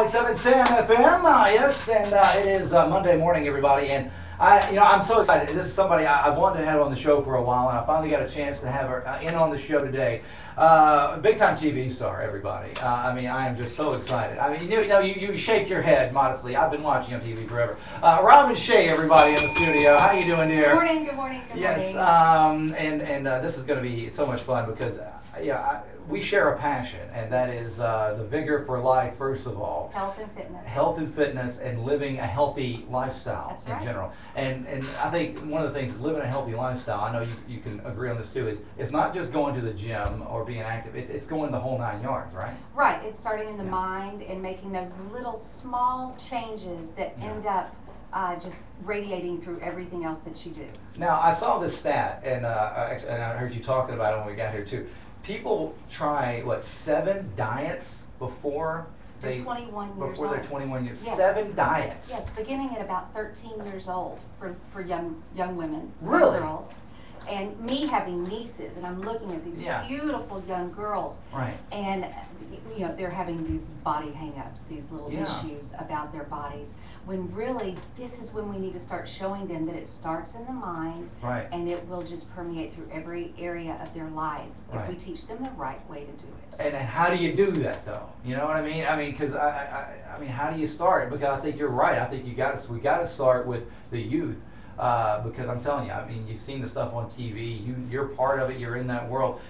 101.7 Sam FM. Yes, and it is Monday morning, everybody. And I'm so excited. This is somebody I've wanted to have on the show for a while, and I finally got a chance to have her in on the show today. Big time TV star, everybody. I am just so excited. You shake your head modestly. I've been watching on TV forever. Robin Shea, everybody in the studio. How you doing, dear? Good morning. Good morning. Good yes, morning. and this is going to be so much fun because we share a passion, and that is the vigor for life, first of all. Health and fitness. Health and fitness, and living a healthy lifestyle. That's right. In general. And I think one of the things is living a healthy lifestyle, I know you can agree on this too, is it's not just going to the gym or being active, it's going the whole 9 yards, right? Right. It's starting in the mind and making those little small changes that end up just radiating through everything else that you do. Now, I saw this stat, and I heard you talking about it when we got here too. People try, 7 diets before they're 21 years before old. They're 21 years. Yes. 7 diets. Yes, beginning at about 13 years old for young women, really? Girls. And me having nieces, and I'm looking at these beautiful young girls, right? And they're having these body hang-ups, these little issues about their bodies. When really, this is when we need to start showing them that it starts in the mind, right? And it will just permeate through every area of their life if we teach them the right way to do it. And how do you do that, though? You know what I mean? Because how do you start? Because I think you're right. I think we got to start with the youth. Because I'm telling you, you've seen the stuff on TV. You're part of it. You're in that world.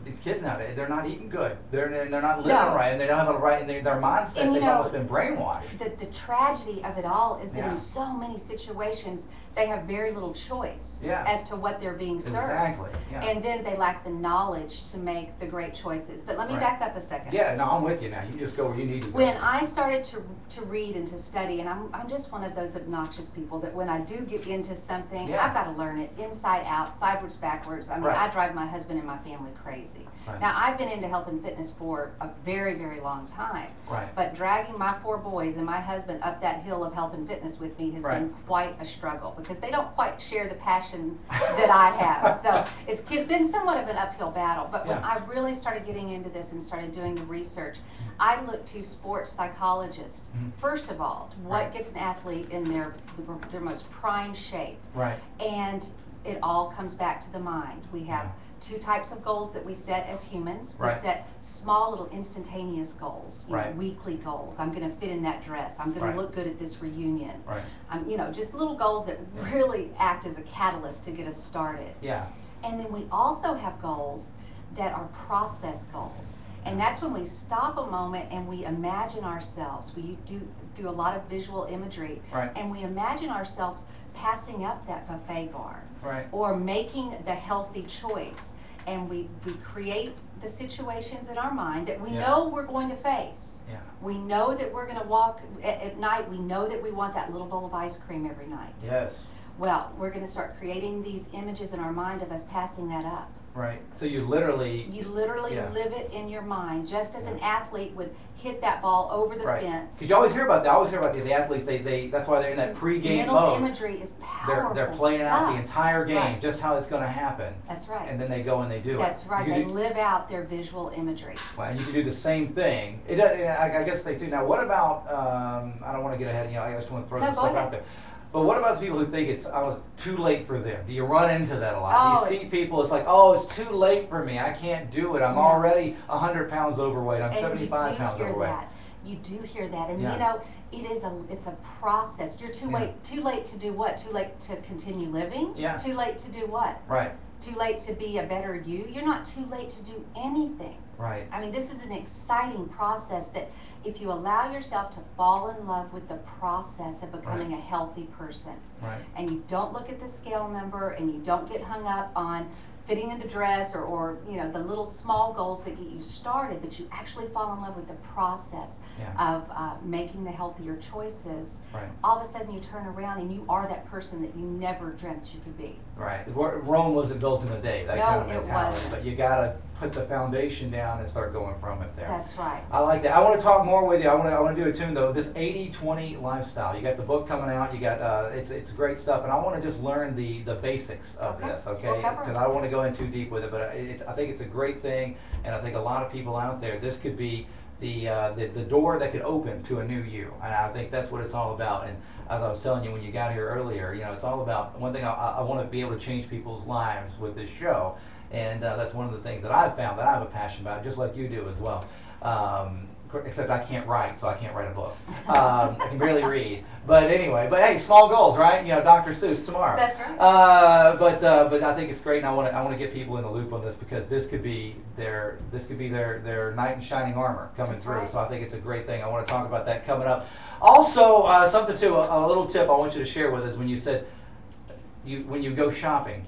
The kids nowadays, they're not eating good. They're not living right, and they don't have a right in their mindset. And they've almost been brainwashed. The tragedy of it all is that in so many situations they have very little choice as to what they're being served. Exactly. Yeah. And then they lack the knowledge to make the great choices. But let me back up a second. Yeah, no, I'm with you now. You just go where you need to go. When I started to read and to study, and I'm just one of those obnoxious people that when I do get into something, I've got to learn it inside out, sideways, backwards. I drive my husband and my family crazy. Right. Now, I've been into health and fitness for a very, very long time. Right. But dragging my 4 boys and my husband up that hill of health and fitness with me has been quite a struggle because they don't quite share the passion that I have. So it's been somewhat of an uphill battle. But when I really started getting into this and started doing the research, I looked to sports psychologists, first of all, what gets an athlete in their most prime shape. Right. And it all comes back to the mind. We have 2 types of goals that we set as humans. We set small little instantaneous goals, weekly goals. I'm going to fit in that dress. I'm going to look good at this reunion. Right. Just little goals that really act as a catalyst to get us started. Yeah. And then we also have goals that are process goals. And that's when we stop a moment and we imagine ourselves. We do a lot of visual imagery. Right. And we imagine ourselves passing up that buffet bar. Right. Or making the healthy choice. And we create the situations in our mind that we know we're going to face. Yeah. We know that we're going to walk at night. We know that we want that little bowl of ice cream every night. Yes. Well, we're going to start creating these images in our mind of us passing that up. Right. So you literally live it in your mind, just as an athlete would hit that ball over the fence. Because you always hear about that. I always hear about the athletes. That's why they're in that pregame mode. Mental imagery is powerful. They're playing out the entire game, just how it's going to happen. That's right. And then they go and they do it. That's right. They live out their visual imagery. Well, and you can do the same thing. I guess they do. Now, what about? I don't want to get ahead. I just want to throw some stuff out there. But what about the people who think it's too late for them? Do you run into that a lot? Do you see people, it's like, oh, it's too late for me. I can't do it. I'm already 100 pounds overweight. I'm 75 pounds overweight. You do hear that. And it's a process. You're too late to do what? Too late to continue living? Yeah. Too late to do what? Right. Too late to be a better you? You're not too late to do anything. Right. This is an exciting process that if you allow yourself to fall in love with the process of becoming a healthy person, and you don't look at the scale number and you don't get hung up on fitting in the dress or the little small goals that get you started, but you actually fall in love with the process of making the healthier choices, all of a sudden you turn around and you are that person that you never dreamt you could be. Right. Rome wasn't built in a day, that kind of mentality. It wasn't. But you got to put the foundation down and start going from it there. That's right. I like that. I want to talk more with you. I want to do a tune though. This 80-20 lifestyle. You got the book coming out. You got it's great stuff, and I want to just learn the basics of this, okay? Because I don't want to go in too deep with it, but I think it's a great thing, and I think a lot of people out there, this could be the door that could open to a new you, and I think that's what it's all about. And as I was telling you when you got here earlier, you know, it's all about one thing. I want to be able to change people's lives with this show, and that's one of the things that I've found that I have a passion about, just like you do as well. Except I can't write, so I can't write a book. I can barely read. But anyway, but hey, small goals, right? You know, Dr. Seuss tomorrow. That's right. But I think it's great, and I want to get people in the loop on this, because this could be their knight in shining armor coming That's through. right. So I think it's a great thing. I want to talk about that coming up. Also, something too, a little tip I want you to share with us when you said when you go shopping,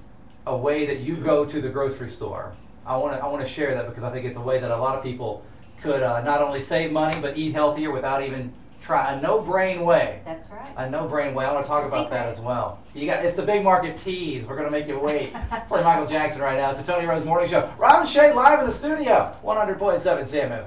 a way that you go to the grocery store. I want to share that, because I think it's a way that a lot of people could not only save money but eat healthier without even try a no-brain way. That's right. A no-brain way. I want to talk about that secret. as well. It's the big market tease. We're going to make you wait. Play Michael Jackson right now. It's the Tony Rose Morning Show. Rob and Shea live in the studio. 100.7 CMF.